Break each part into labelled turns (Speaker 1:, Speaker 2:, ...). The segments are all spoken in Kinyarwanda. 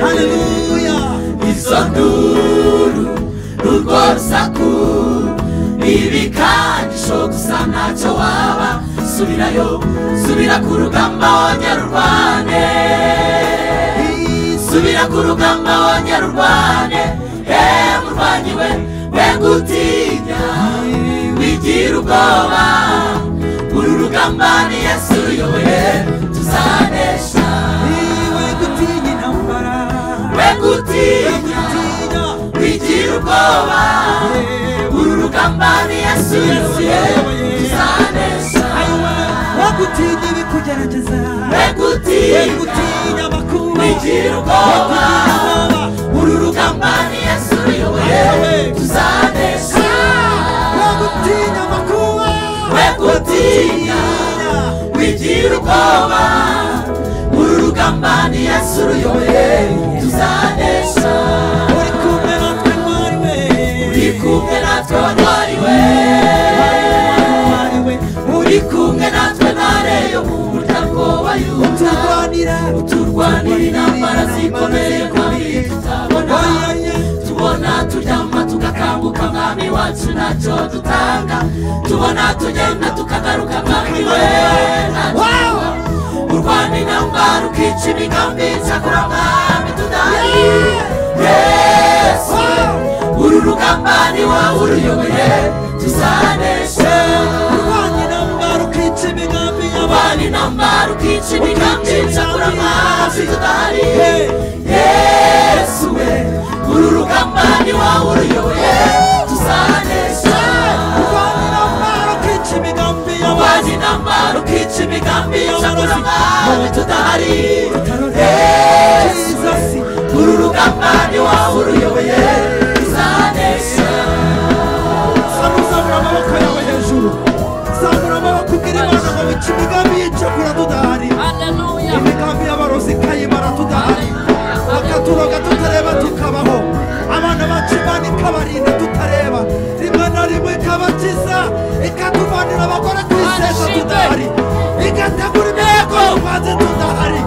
Speaker 1: Hallelujah. Isanduru rugosaku ibikandisho gusa ntacyo waba subirayo subira ku rugamba wanyarurwane subira ku rugamba wanyarurwane murwanyi we gutinya wigira ubwoba uru rugamba ni Yesu uyoboye tuzanesha we gutinya intambara we gutinya wigira ubwoba uru rugamba ni Yesu uyoboye tuzanesha we gutinya ibikugerageza we gutinya amakuru wigira ubwoba uru rugamba ni Yesu uyoboye tuzanesha we gutinya amakuru we gutinya wigira ubwoba uru rugamba ni Yesu uyoboye tuzanesha uri kumwe natwe mwariwe uri kumwe natwe mwariwe uri kumwe natwe nareyo mu muryango wa Yuda uturwanira intambara zikomeye kandi tubona turyama tugakanguka mwami wacu ntacyo dutanga tubona tugenda tukagaruka mwami we urwana intambara ukica imigambi cyakora mwami tudahari Yesu uru rugamba ni wowe uruyoboye tuzanesha urwana intambara ukica imigambi urwana intambara ukica imigambi cyakora mwami tudahari Yesu we uru rugamba ni wowe uruyoboye tuzanesha urwana intambara ukica imigambi urwana intambara ukica imigambi cyakora mwami tudahari Yesu uru rugamba ni wowe uruyoboye tuzanesha samura amaboko yawe hejuru samura amaboko ubwira Imana ngo wica imigambi y'icakura tudahari imigambi y'abarozi ikayimara tudahari bakaturoga tutareba tukabaho abana bacu Imana ikabarinda tutareba rimwe na rimwe ikabakiza ikatuvanira abagore kwisesa tudahari igategura imyego maze tudahari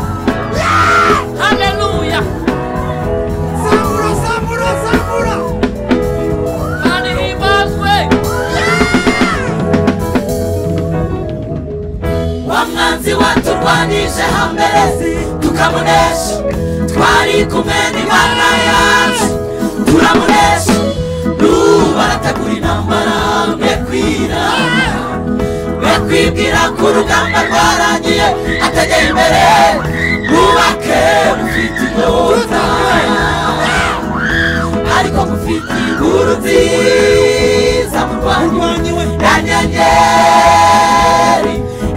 Speaker 1: Hallelujah. Samura samura samura Mani hibazwe wamwanzi waturwanije hambere tukamunesha twari kumwe n'Imana yacu turamunesha nubu arategura intambara mbekwira bekwibwira ku rugamba rwarangiye ategeye imbere mubake mufite inyota ariko mufite inkuru nziza murwanyi we yanyenyeri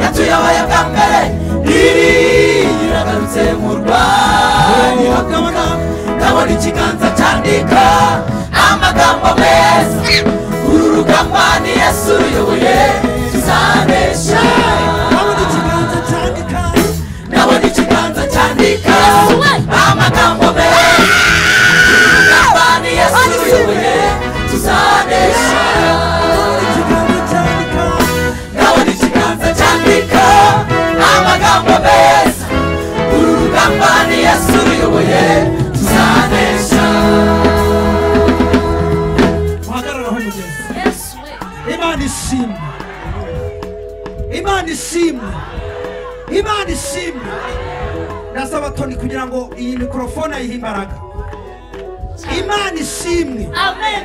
Speaker 1: yatuyoboye bwa mbere iragarutse murwanyi ndabona ikiganza cyandika amagambo meza uru rugamba ni Yesu uyoboye tuzanesha ndabona ikiganza cyandika amagambo meza uru rugamba ni Yesu uyoboye tuzanesha ndabona ikiganza cyandika amagambo meza uru rugamba ni Yesu uyoboye tuzanesha wahagararaho mugezi Imana ishimwe Imana ishimwe Imana ishimwe nasaba Tony kugira ngo iyi mikrofone ayihe imbaraga Imana ishimwe amen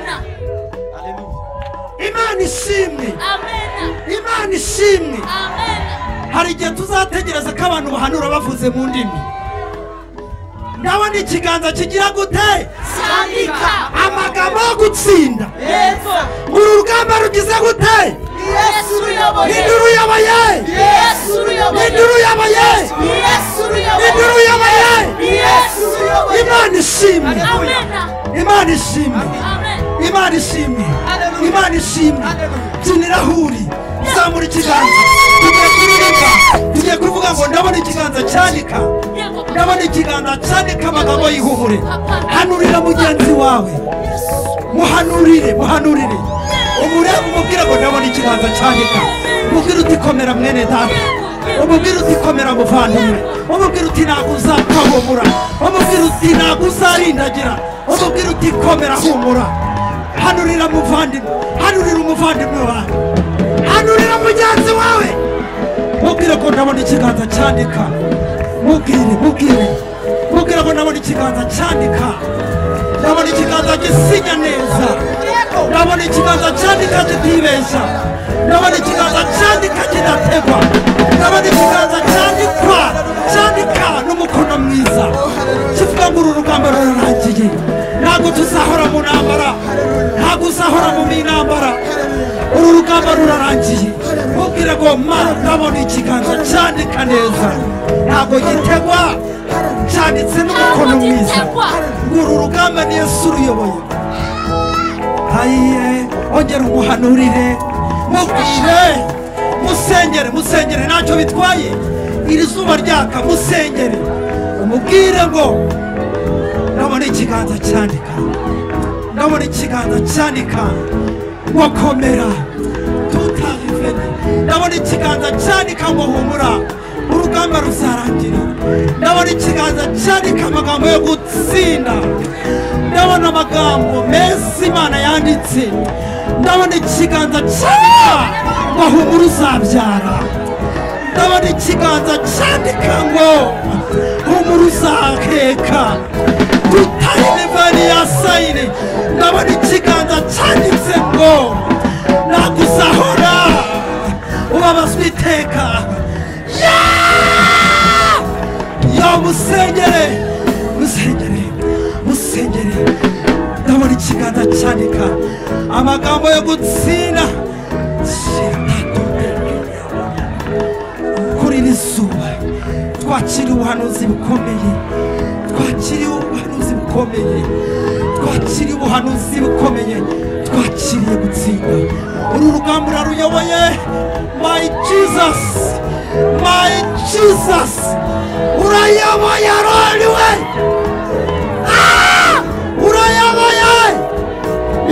Speaker 1: Imana ishimwe amen Imana ishimwe amen hari igihe tuzategereza ko abantu bahanura bavuze mu ndimi ndabona ikiganza kigira gute sandika amagambo yo gutsinda uru rugamba rugize gute Yesu uyoboye induru uyoboye Yesu uyoboye induru uyoboye Yesu uyoboye induru uyoboye Yesu uyoboye Imana ishimwe Imana ishimwe Imana ishimwe Imana ishimwe byinirahuri zamura ikiganza tugiye kuririmba tugiye kuvuga ngo ndabona ikiganza cyanika ndabona ikiganza cyanika amagambo y'ihumure hanurira mugenzi wawe muhanurire umurebe umubwira ngo ndabona ikiganza cyanika mubwira uti komera mwene data umubwira uti komera muvandimwe, umubwira uti ntabwo uzakahumura, umubwira uti ntabwo uzarindagira, umubwira uti komera humura. Hanurira muvandimwe, hanurira umuvandimwe wawe, hanurira mugenzi wawe, mubwire ko ndabona ikiganza cyandika. Mubwire ko ndabona ikiganza cyandika, ndabona ikiganza gisinya neza, ndabona ikiganza cyandika kitibeshya, ndabona ikiganza cyandika kidategwa, ndabona ikiganza cyandika n'umukono mwiza kivuga ngo uru rugamba rurarangiye. Ntabwo tuzahora mu ntambara, ntabwo uzahora mu intambara, uru rugamba rurarangiye. Mubwire ngo ndabona ikiganza cyandika neza, ntabwo gitegwa, cyanditse n'umukono mwiza. Uru rugamba ni Yesu uruyoboye. Ongera umuhanurire, mubwire, musengere ntacyo bitwaye. Iri zuba ryaka, musengere, umubwire ngo ndabona ikiganza cyandika, ndabona ikiganza cyandika ngo komera tutavivene, ndabona ikiganza cyandika ngo humura urugamba ruzarangira, ndabona ikiganza cyandika amagambo yo gutsinda, ndabona amagambo meza Imana yanditse, ndabona ikiganza cyandika ngo humura uzabyara, ndabona ikiganza cyandika ngo humura uzaheka tutayinivani ya sayine, ndabona ikiganza cyanditse ngo ntabwo uzahora ubabazwa iteka. Musengere, ndabona ikiganza cyandika amagambo yo gutsinda. Kuri iri zuba twakiriye ubuhanuzi bukomeye, twakiriye ubuhanuzi bukomeye, twakiriye gutsinda. Uru rugamba uraruyoboye. My Jesus, urayoboye aroniwe, urayoboye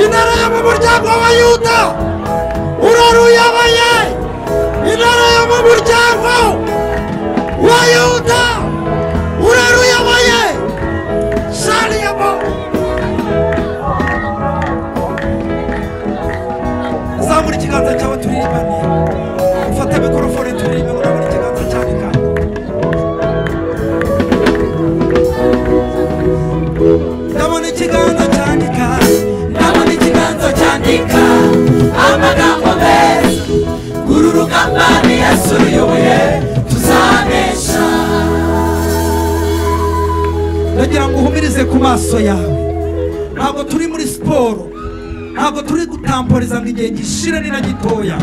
Speaker 1: intara yo mu muryango wa Yuda, uraruyoboye intara yo mu muryango wa Yuda, uraruyoboye. Shaliyamo zamura ikiganza cyawe turirimbane, ufate mikorofone turirimbe. Ndabona ikiganza cyandika, ndabona ikiganza cyandika, ndabona ikiganza cyandika amagambo meza. Uru rugamba ni Yesu uruyoboye, tuzanesha. Ndagira ngo uhumirize ku maso yawe. Ntabwo turi muri siporo, ntabwo turi gutamporiza ngo igihe gishire ni na gitoya,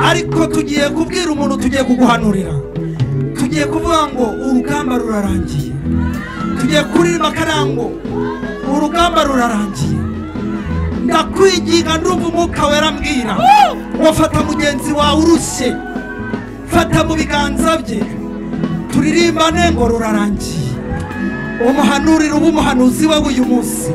Speaker 1: ariko tugiye kubwira umuntu, tugiye kuguhanurira, tugiye kuvuga ngo urugamba rurarangiye, tugiye kuririmba karango urugamba rurarangiye. Ndakwigiga, ndumva umwuka wera ambwira ngo fata mugenzi wawe urushye, fata mu biganza bye, turirimbane ngo rurarangiye. Umuhanurira uba umuhanuzi we uyu munsi.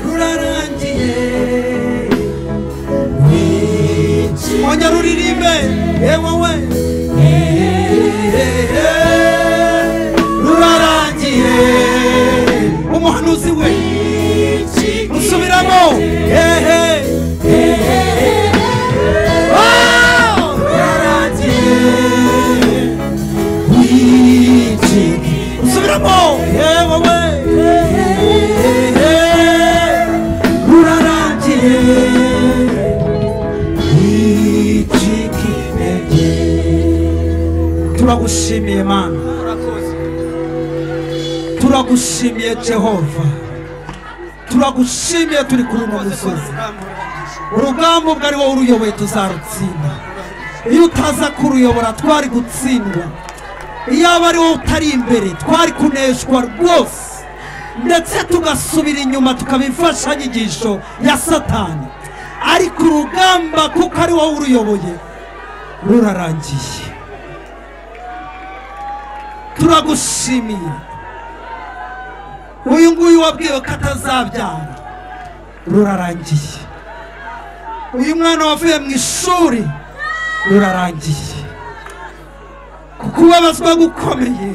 Speaker 1: Rurarangiye, ongera uririmbe wowe. Rurarangiye, umuhanuzi we usubiramo. Usubiramo wowe. Rurarangiye, turagushimiye Mana, turagushimiye Jehova, turagushimiye. Turi kuri uno musozi, urugamba ubwo ari wowe uruyoboye tuzarutsinda. Iyo utaza kuruyobora twari gutsindwa, iyo aba ari wowe utari imbere twari kuneshwa rwose, ndetse tugasubira inyuma tukaba imfashanyigisho ya Satani. Ariko urugamba kuko ari wowe uruyoboye rurarangiye. turagushimiye uyu nguyu wabwiwe ko atazabyara rurarangiye. uyu mwana wavuye mu ishuri rurarangiye. kubabazwa gukomeye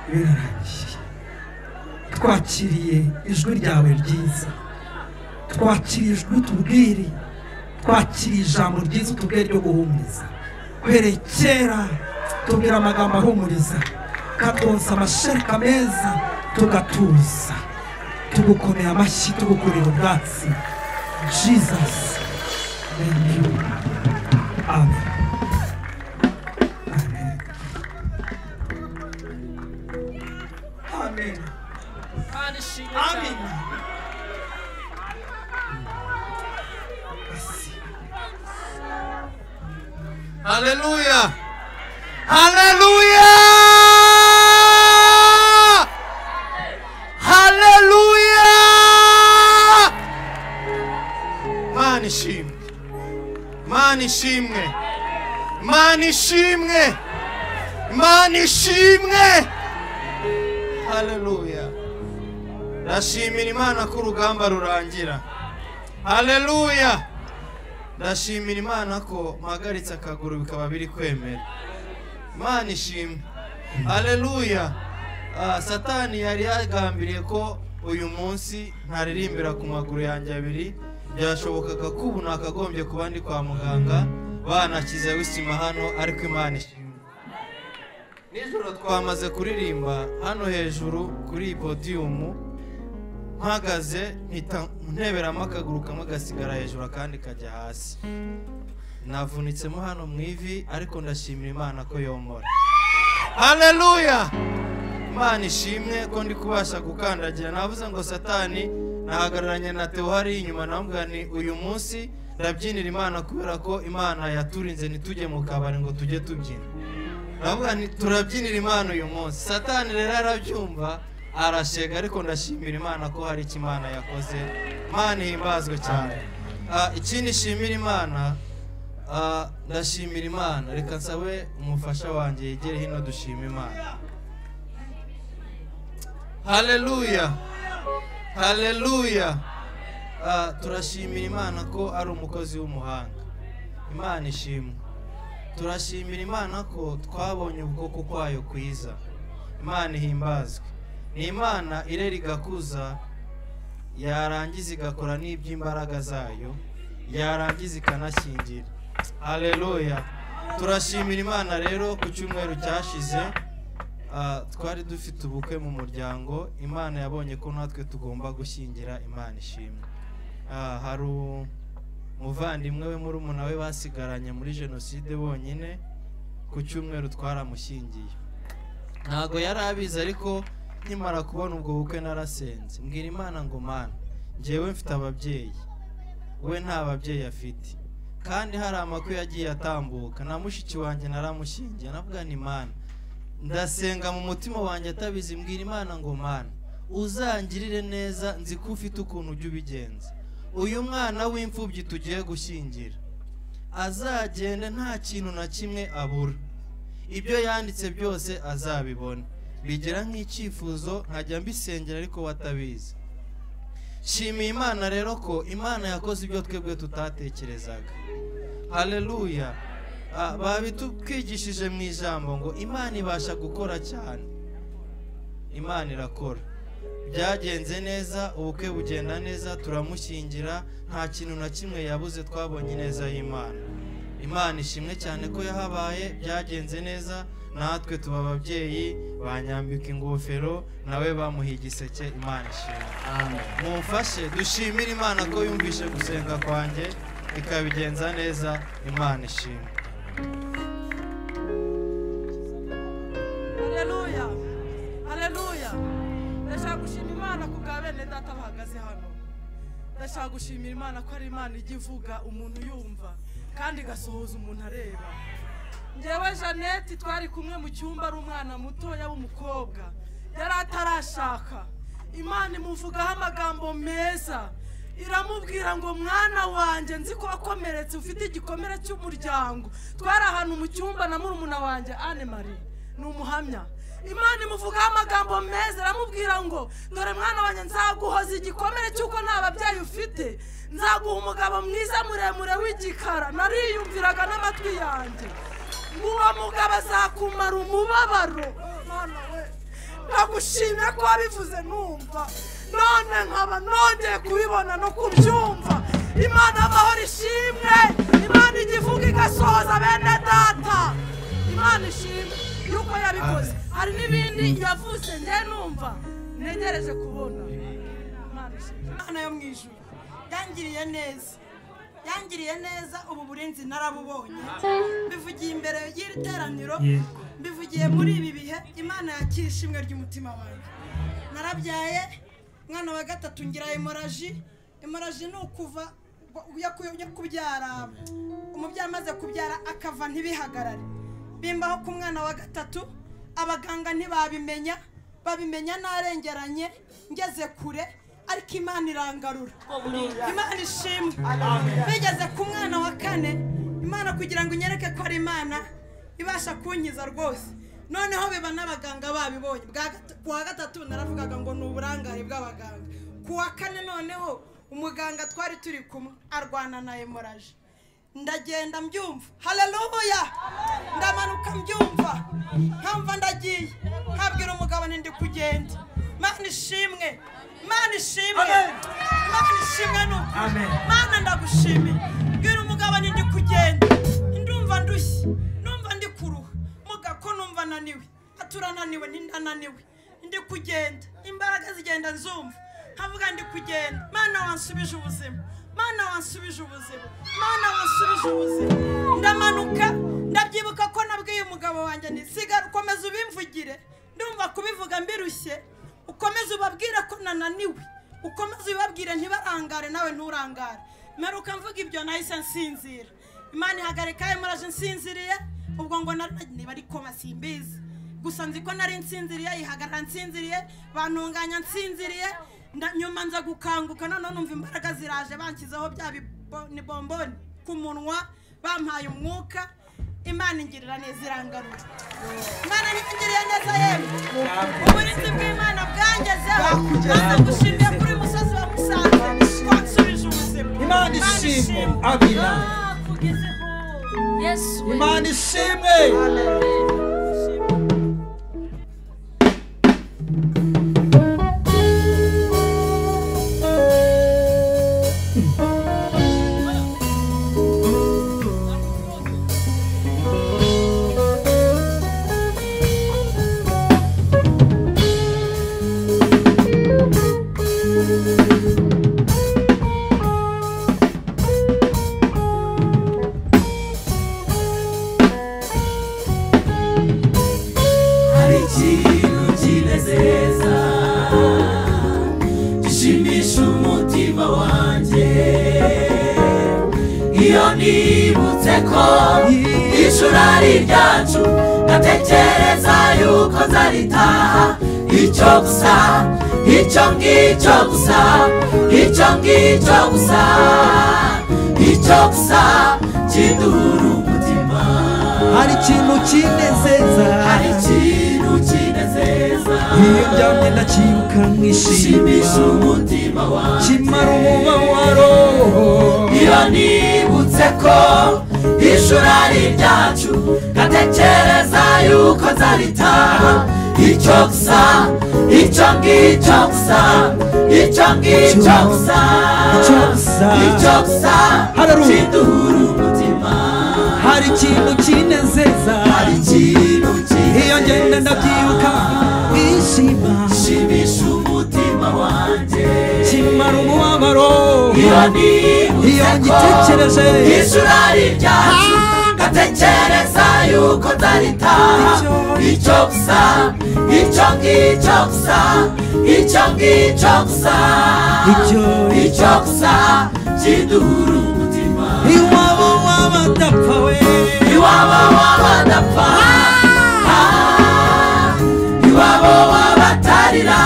Speaker 1: birarangiye. twakiriye ijwi ryawe ryiza, twakiriye ijwi utubwire, twakiriye ijambo ryiza utubwire ryo guhumuriza. uhereye kera tubwira amagambo ahumuriza, katwonsa amashereka meza tugatuza, tugukomeye amashyi, tugukurira ubwatsi. Jesus, thank you. Amen. Amen. Amen.
Speaker 2: Hallelujah. Hallelujah. Hallelujah. Mani shimwe. Mani shimwe. Mani shimwe. Mani shimwe. Hallelujah. Ndashimira Imana ko urugamba rurangira. Hallelujah. Ndashimira Imana ko mpagaritse akaguru bikaba biri kwemera. Imana ishimwe. Hallelujah. Satani yari yagambiriye ko uyu munsi ntaririmbira ku maguru yanjye abiri. Byashobokaga ko ubu nakagombye kuba ndi kwa muganga banakize wisima hano, ariko Imana ishimwe. Nijoro twamaze kuririmba hano hejuru kuri podium, mpagaze nteberamo akaguru kamwe gasigara hejuru akandi kajya hasi. Navunitsemo hano mu ivi, ariko ndashimira Imana ko yomora. Hallelujah. Imana ishimwe ko ndi kubasha gukandagira. Navuze ngo Satani nahagararanye na Theo hari inyuma, namubwira ni uyu munsi ndabyinira Imana kubera ko Imana yaturinze ntitujye mu kabari ngo tujye tubyina. Navuga ni turabyinira Imana uyu munsi. Satani rero arabyumva arashega, ariko ndashimira Imana ko hari icyo Imana yakoze. Imana ihimbazwe cyane. Ikindi shimira Imana, ndashimira Imana. Reka nsabe umufasha wanjye yegere hino dushima Imana. Hallelujah. Hallelujah. Turashimira Imana ko ari umukozi w'umuhanga. Imana ishimwe. Turashimira Imana ko twabonye ubwoko kwayo kwiza. Imana ihimbazwe. Ni Imana irera igakuza, yarangiza igakora n'iby'imbaraga zayo, yarangiza ikanashyingira. Hallelujah. Turashimira Imana rero ku cyumweru cyashize twari dufite ubukwe mu muryango. Imana yabonye ko natwe tugomba gushyingira. Imana ishimwe. Hari umuvandimwe we murumuna we basigaranye muri jenoside bonyine, ku cyumweru twaramushyingiye. Ntago yari abizi, ariko nkimara kubona ubwo bukwe narasenze mbwira Imana ngo Mana, njyewe mfite ababyeyi, we nta babyeyi afite, kandi hari amakuru yagiye atambuka. Na mushiki wanjye naramushyingiye. Navuga ni Mana, ndasenga mu mutima wanjye atabizi, mbwira Imana ngo Mana, uzangirire neza, nzi ko ufite ukuntu ujya ubigenza. Uyu mwana w'imfubyi tugiye gushyingira azagende nta kintu na kimwe abura, ibyo yanditse byose azabibona. Bigira nk'icyifuzo nkajya mbisengera, ariko watabizi. Shimiye Imana rero ko Imana yakoze ibyo twebwe tutatekerezaga. Hallelujah. Babitwigishije mu ijambo ngo Imana ibasha gukora cyane. Imana irakora. Byagenze neza, ubukwe bugenda neza, turamushyingira, nta kintu na kimwe yabuze, twabonye neza y'Imana. Imana ishimwe cyane ko yahabaye, byagenze neza. Natwe tuba ababyeyi, banyambika ingofero, nawe bamuha igiseke. Imana ishimwe. Amen. Mumfashe dushimire Imana ko yumvishe gusenga kwanjye ikabigenza neza. Imana ishimwe.
Speaker 3: Hallelujah. Hallelujah. Ndashaka gushimira Imana ku bwa bene data bahagaze hano. Ndashaka gushimira Imana ko ari Imana ijya ivuga umuntu yumva kandi gasohoza umuntu areba. Njyewe Jeannette twari kumwe mu cyumba, ari umwana mutoya w'umukobwa yari atarashaka. Imana imuvugaho amagambo meza, iramubwira ngo mwana wanjye, nzi ko wakomeretse, ufite igikomere cy'umuryango. Twari ahantu mu cyumba na murumuna wanjye Anne Marie ni umuhamya. Imana imuvugaho amagambo meza, aramubwira ngo dore mwana wanjye nzaguhoza igikomere cy'uko nta babyeyi ufite, nzaguha umugabo mwiza muremure w'igikara. Nariyumviraga n'amatwi yanjye uwo mugabo azakumara umubabaro. Mana we, ndagushimye ko wabivuze numva, none nkaba nongeye kubibona no kubyumva. Imana amahoro ishimwe, Imana igivuga igasohoza bene data. Imana ishimwe yuko yabikoze. Hari n'ibindi yavuze njye numva negereje kubona. Imana ishimwe.
Speaker 4: Imana yo mu ijuru yangiriye neza, ubu burinzi narabubonye. Mbivugiye imbere y'iri teraniro, mbivugiye muri ibi bihe. Imana yakira ishimwe ry'umutima wanjye. Narabyaye mwana wa gatatu ngira hemorrhage. Hemorrhage ni ukuva kubyara, umubyeyi amaze kubyara akava ntibihagarare. Bimbaho ku mwana wa gatatu, abaganga ntibabimenya, babimenya narengeranye ngeze kure, ariko Imana irangarura. Imana ishimwe. Bigeze ku mwana wa kane, Imana kugira ngo inyereke ko ari Imana ibasha kunkiza rwose. Noneho biba n'abaganga babibonye. Ku wa gatatu naravugaga ngo ni uburangare bw'abaganga. Ku wa kane noneho umuganga twari turi kumwe arwana na hemorrhage. Ndagenda mbyumva, haleluya, ndamanuka mbyumva, nkamva ndagiye, nkabwira umugabo ndi kugenda. Mana ishimwe, Mana ishimwe, Mana ishimwe nuko. Mana ndagushimiye. Bwira umugabo ndi kugenda, ndumva ndushye, numva ndi kuruha, mugako numva naniwe, aturananiwe ntindananiwe, ndi kugenda, imbaraga zigenda nzumva, havuga ndi kugenda. Mana wansubije ubuzima, Mana wansubije ubuzima, Mana wansubije ubuzima. Ndamanuka, ndabyibuka ko nabwiye umugabo wanjye nti sigara ukomeza ubimvugire, ndumva kubivuga mbirushye, ukomeza ubabwire ko nananiwe, ukomeza ubabwire ntibarangare nawe nturangare. Meruka mvuga ibyo nahise nsinzira. Imana ihagarika hemorrhage nsinziriye, ubwo ngo niba ariko basimbizi, gusa nzi ko nari nsinziriye, ihagarara nsinziriye, bantunganya nsinziriye. Nyuma nza gukanguka, none numva imbaraga ziraje, bankizaho bya bomboni ku munwa, bampaye umwuka. Imana ingirira neza irangarura. Imana ingirira neza yemwe, uburinzi bw'Imana bwangezeho. Mana gushimiye kuri musozi wa Musanze kwansubije ubuzima.
Speaker 1: Imana ishimwe. Amina. Imana ishimwe.
Speaker 5: Ishurari ryacu natekereza yuko nzaritaha, icyo gusa, icyo ngicyo gusa, icyo ngicyo gusa, icyo gusa kiduhura umutima.
Speaker 1: Hari ikintu kinezeza,
Speaker 5: hari ikintu kinezeza,
Speaker 1: iyo ndyamye ndacyibuka nkishima,
Speaker 5: umutima wanjye
Speaker 1: kimara umubabaro.
Speaker 5: Iyo nibutse ko ishurari ryacu natekereza yuko nzaritaha, icyo gusa, icyo ngicyo gusa, icyo ngicyo gusa, icyo gusa kiduhura umutima.
Speaker 1: Hari ikintu kinezeza,
Speaker 5: hari ikintu kinezeza,
Speaker 1: iyo ngenda ndabyibuka nkishima,
Speaker 5: shimisha umutima wanjye,
Speaker 1: kimara umubabaro.
Speaker 5: Iyo
Speaker 1: ngitekereje
Speaker 5: ishurari ryacu ngatekereza yuko nzaritaha, icyo gusa, icyo ngicyo gusa, icyo ngicyo gusa, icyo gusa kiduhura umutima.
Speaker 1: Iwabo w'abadapfa we,
Speaker 5: iwabo w'abadapfa, iwabo w'abatarira,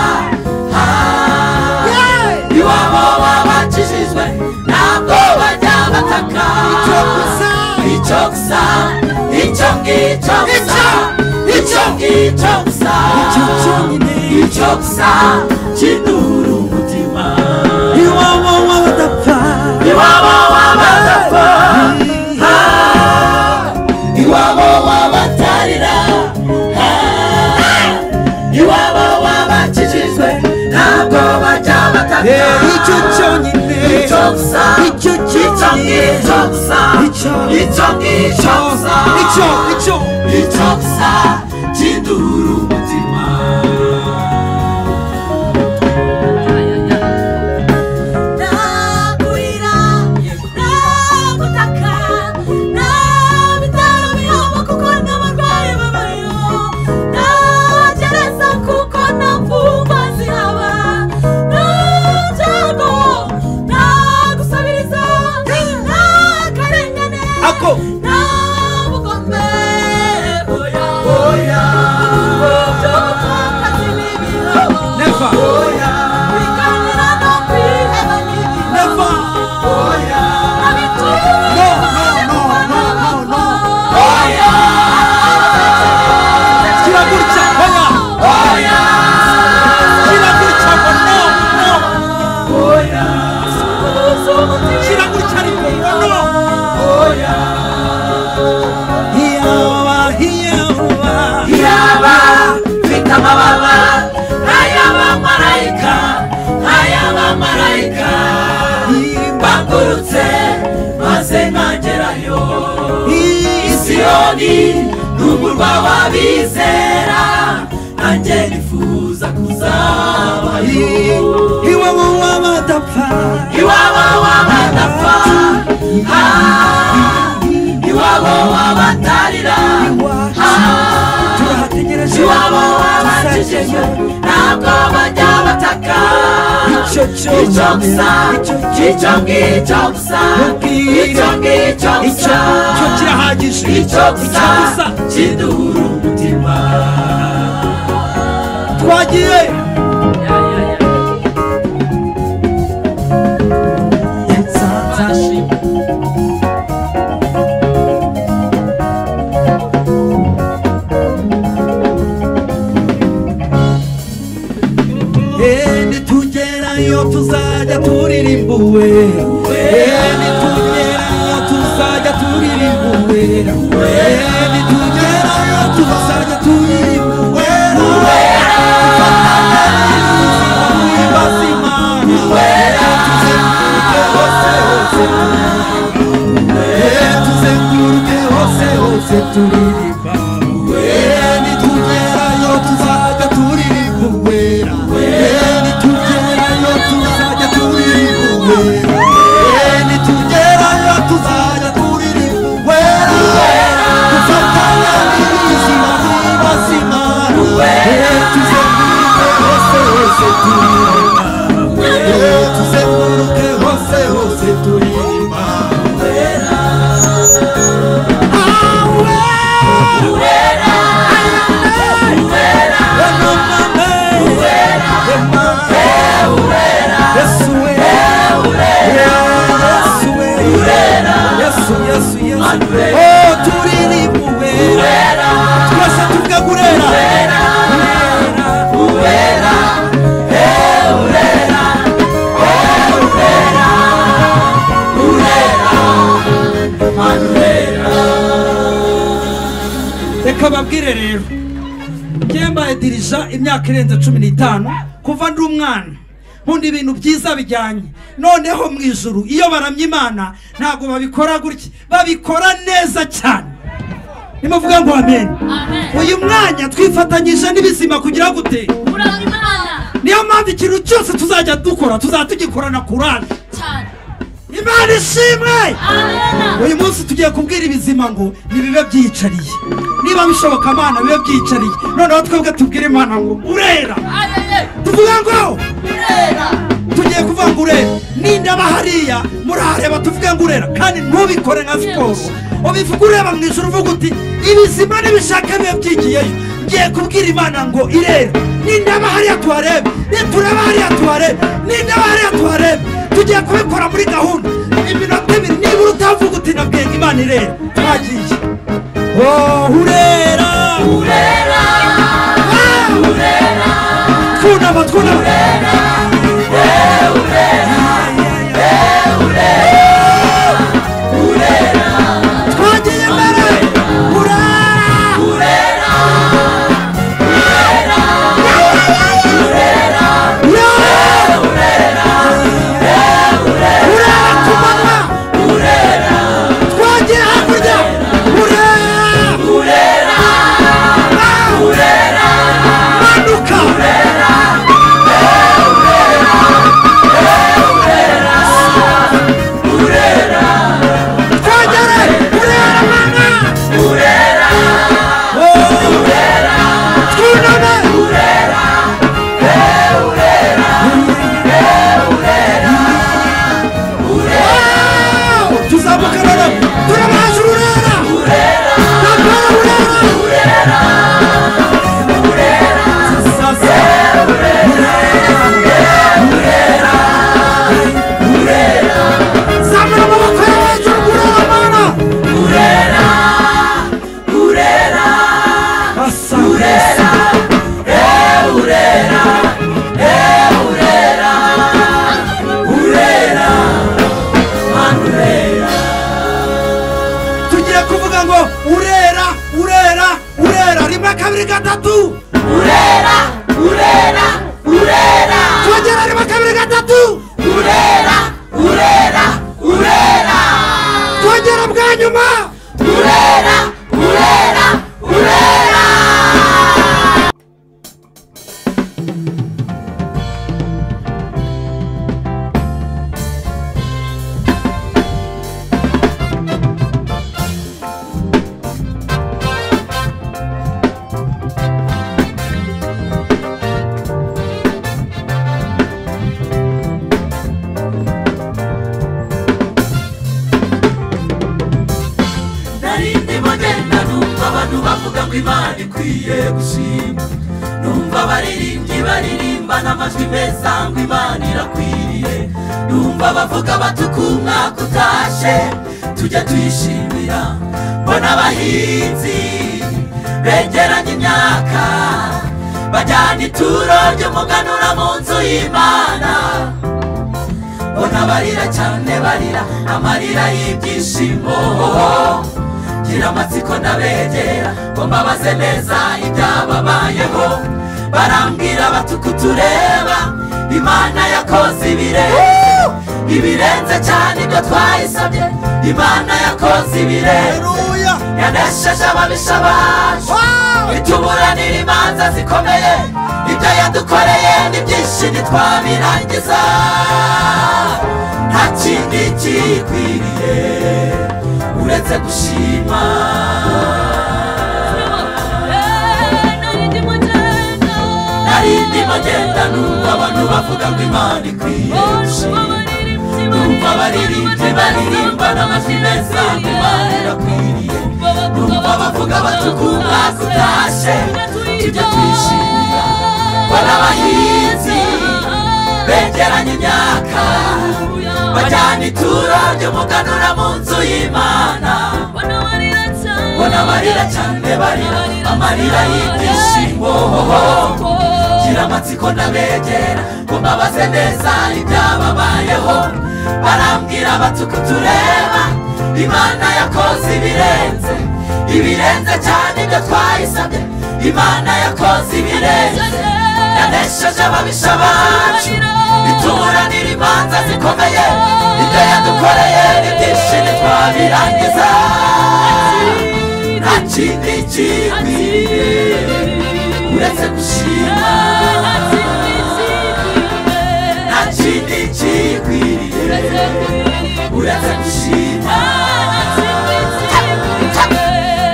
Speaker 5: iwabo w'abakijijwe ntabwo bajya bataka. Icyo gusa, icyo ngicyo gusa, icyo ngicyo gusa,
Speaker 1: icyo cyonyine
Speaker 5: icyo gusa kidura umutima
Speaker 1: iwabo w'abadapfa
Speaker 5: iwabo w'abadapfa iwabo w'abatarira iwabo w'abakijijwe ntabwo bajya bataka
Speaker 1: icyo cyonyine
Speaker 5: icyo gusa
Speaker 1: icyo cyonyine
Speaker 5: icyo gusa icyo gusa icyo gusa kidura umutima
Speaker 6: nakurira nagutaka nabitaro bihoma kuko n'abarwayi babayo nagereza kuko nta mfungwa zihaba nabyago nagusabiriza nakarengane nabugome oya oya byo gutakaza n'ibihabo
Speaker 1: never
Speaker 6: biganira no kwiheba n'ibihabo
Speaker 1: never
Speaker 6: oya
Speaker 1: no kiragurutsa oya kiragurutsa ngo no kiragurutsa ariko ngo no
Speaker 5: iyaba mfite amababa nk'ay'abamarayika mbangurutse maze nkagerayo isiyoni n'umurwa w'abizera nanjye nifuza kuzabayo
Speaker 1: iwabo w'abadapfa
Speaker 5: iwabo w'abadapfa iwabo w'abatarira
Speaker 1: turahategereje
Speaker 5: iwabo w'abakijijwe ntabwo bajya bataka
Speaker 1: icyo
Speaker 5: icyo gusa icyo ngicyo gusa icyo ngicyo gusa
Speaker 1: icyo kirahagije
Speaker 5: icyo gusa kiduhura umutima
Speaker 1: twagiye nitugerayo tuzajya turirimba uwera nitugerayo tuzajya turirimba uwera nitugerayo tuzajya turirimba uwera dufatanye n'izima uwera tuzenguruke hose hose turirimba uwera nitugerayo tuzajya turirimba uwera nitugerayo tuzajya turirimba uwera nitugerayo tuzajya turirimba uwera dufatanya n'izima n'ibazima tuzenguruke hose hose turirimba tuzenguruke hose hose turirimba reka babwire rero mbaye dirija imyaka irenze 15 kuva ndi umwana nkunda ibintu byiza bijyanye noneho mu ijuru iyo baramye Imana ntago babikora gutya babikora neza cyane nimuvuga ngo amen uyu mwanya twifatanyije n'ibizima kugira gute niyo mpamvu ikintu cyose tuzajya dukora tuzatugikorana kurane cyane Imana ishimwe uyu munsi tugiye kubwira ibizima ngo nibibe byicariye niba bishoboka Imana bibe byicariye noneho twebwe tubwire Imana ngo urera tuvuga ngo urera tugiye kuvuga ngo urera nindaba hariya murareba tuvuge ngo urera kandi ntubikore nka siporo ubivuga ureba mu ijuru uvuga uti ibizima n'ibishaka bibe byigiyeyo ngiye kubwira Imana ngo irera nindaba hariya tuharebe nitureba hariya tuharebe nindaba hariya tuharebe tugiye kubikora muri gahunda iminota 2 nibura utavuga uti nabwiye Imana irera twagiye urera urera urera nyuma
Speaker 5: urera urera urera. Imana ikwiye gushima, numva abaririmbyi baririmba n'amajwi meza ngo Imana irakwiriye, numva bavuga batuka umwaka utashe tujya tuyishimira, mbona abahinzi begeranya imyaka bajyana ituro ry'umuganura mu nzu y'Imana, mbona barira cyane barira amarira y'ibyishimo, gira amatsiko ndabegera ngo mbabaze neza ibyababayeho, barambwira batuka tureba Imana yakoze ibirenze cyane ibyo twayisabye, Imana yakoze ibirenze, yanesheje ababisha bacu, ituburanira imanza zikomeye, ibyo yadukoreye ni byinshi ntitwabirangiza, nta kindi kikwiriye uretse gushima. Narindimo ngenda numva abantu bavuga ngo Imana ikwiye gushima, numva abaririmbyi baririmba n'amajwi meza ngo Imana irakwiriye, numva bavuga batuka umwaka utashe tujya tuyishimira, mbona abahinzi begeranya imyaka bajyana ituro ry'umuganura mu nzu y'Imana, mbona barira cyane barira amarira y'ibyishimo, gira amatsiko ndabegera ngo mbabaze neza ibyababayeho, barambwira batuka tureba Imana yakoze ibirenze cyane ibyo twayisabye, Imana yakoze ibirenze, yanesheje ababisha bacu, ituburanira imanza zikomeye, ibyo yadukoreye ni byinshi ntitwabirangiza, nta kindi kikwiriye uretse gushima, nta kindi kikwiriye uretse gushima,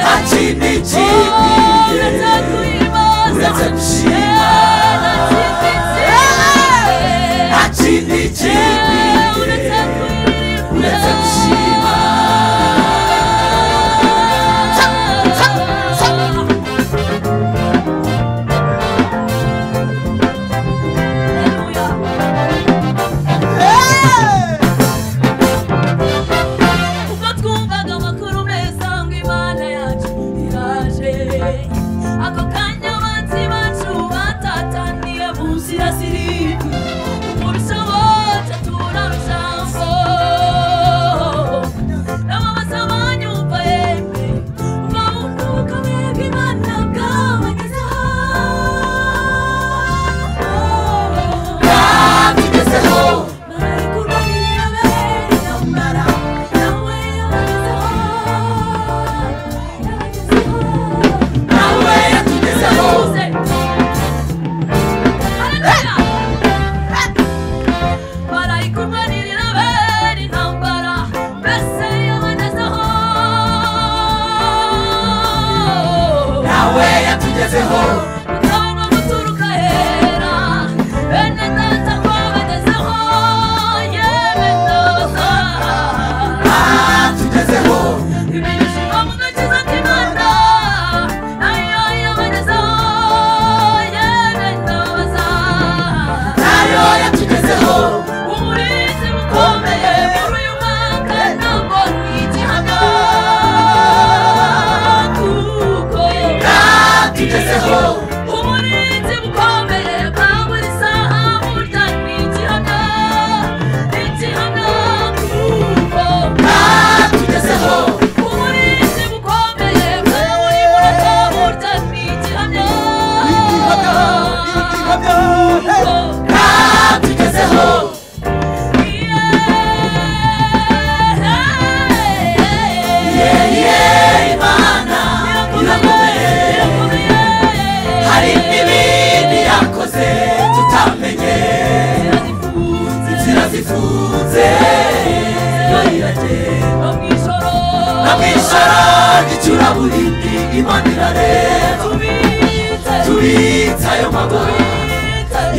Speaker 5: nta kindi kikwiriye uretse gushima, nta kindi kikwiriye uretse gushima.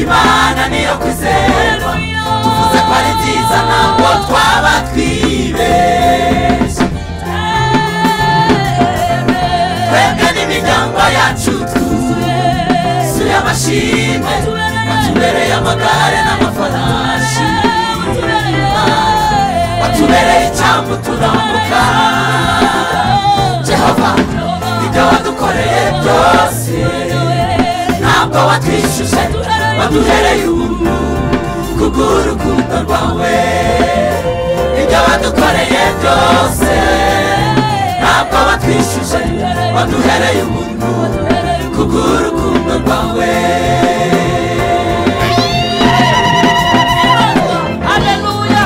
Speaker 5: Imana niyo kwizerwa tuvuze ko ari nziza ntabwo twaba twibeshye twebwe n'imiryango yacu twuzuye amashimwe watubereye amagare n'amafarashi watubereye icyambu turambuka Jehova ibyo wadukoreye byose ntabwo watwishyushye waduhereye ubuntu kubw'urukundo rwawe ibyo wadukoreye byose ntabwo watwishyushye waduhereye ubuntu kubw'urukundo rwawe
Speaker 6: Haleluya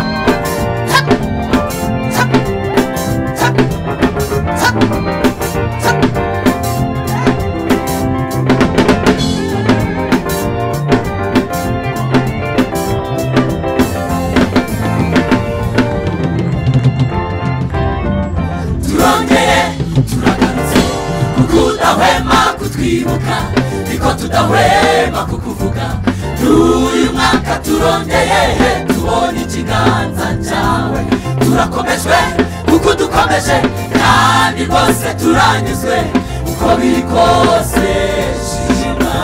Speaker 5: kutwibuka niko tudahwema kukuvuga n'uyu mwaka turongeye tubona ikiganza cyawe turakomejwe kuko dukomeje kandi rwose turanyuzwe uko biri kose shima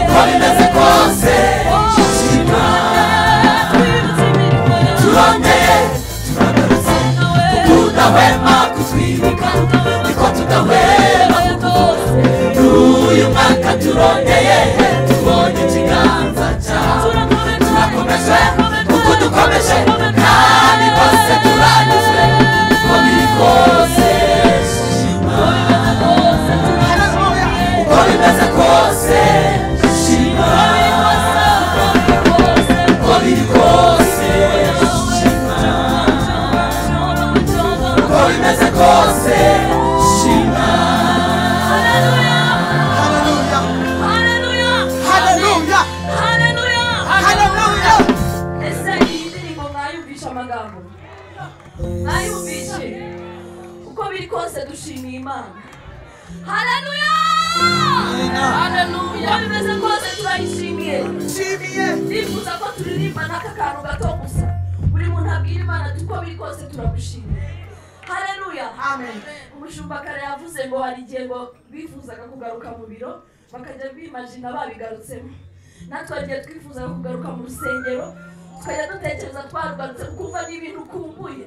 Speaker 5: uko bimeze kose shima turongeye turagarutse kuko udahwema kutwibuka niko tudahwema kukuvuga n'uyu mwaka turongeye tubonye ikiganza cyawe turakomejwe kuko dukomeje kandi rwose turanyuzwe uko biri kose shima uko bimeze kose shima uko biri kose shima uko bimeze kose shima
Speaker 6: ayumvishe uko biri kose dushimiye Imana haleluya haleluya uko bimeze kose turayishimiye ndifuza ko turirimba n'aka kantu gato gusa buri muntu abwira Imana uko biri kose turagushimiye haleluya amen umushumba kare yavuze ngo hari igihe ngo bifuzaga kugaruka mu biro bakajya bimagina babigarutsemo natwe agiye twifuzaga kugaruka mu rusengero twajya dutekereza twarugarutse kumva n'ibintu ukumbuye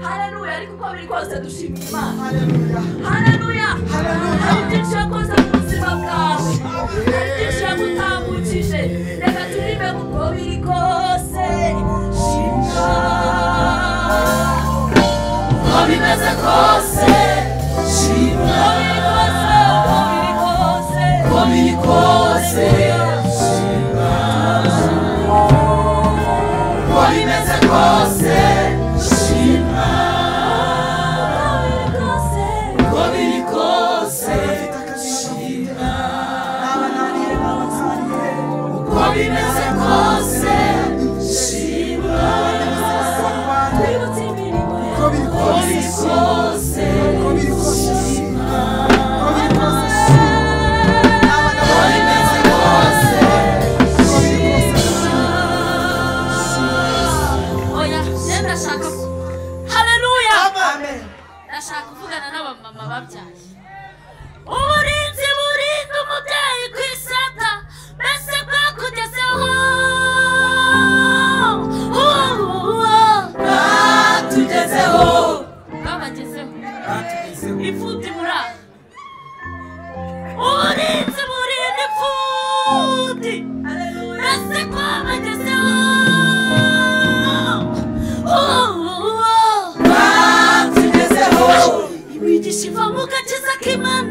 Speaker 6: haleluya ariko uko biri kose dushimira Imana haleluya hari byinshi yakoze mu buzima bwawe hari byinshi yagutambukije reka turirimbe uko biri kose shima
Speaker 5: uko bimeze kose shima uko biri kose shima uko bimeze kose shima uko biri kose shima uko bimeze kose shima uko biri kose shima
Speaker 6: ndashaka kuvugana n'abamama babyaye uburinzi burinda umubyeyi ku isata mbese bwakugezeho
Speaker 5: bwatugezeho
Speaker 6: bwabagezeho imfubyi muraho uburinzi burinda imfubyi mbese bwabagezeho
Speaker 5: bwatugezeho
Speaker 6: imigisha iva mu gakiza k'Imana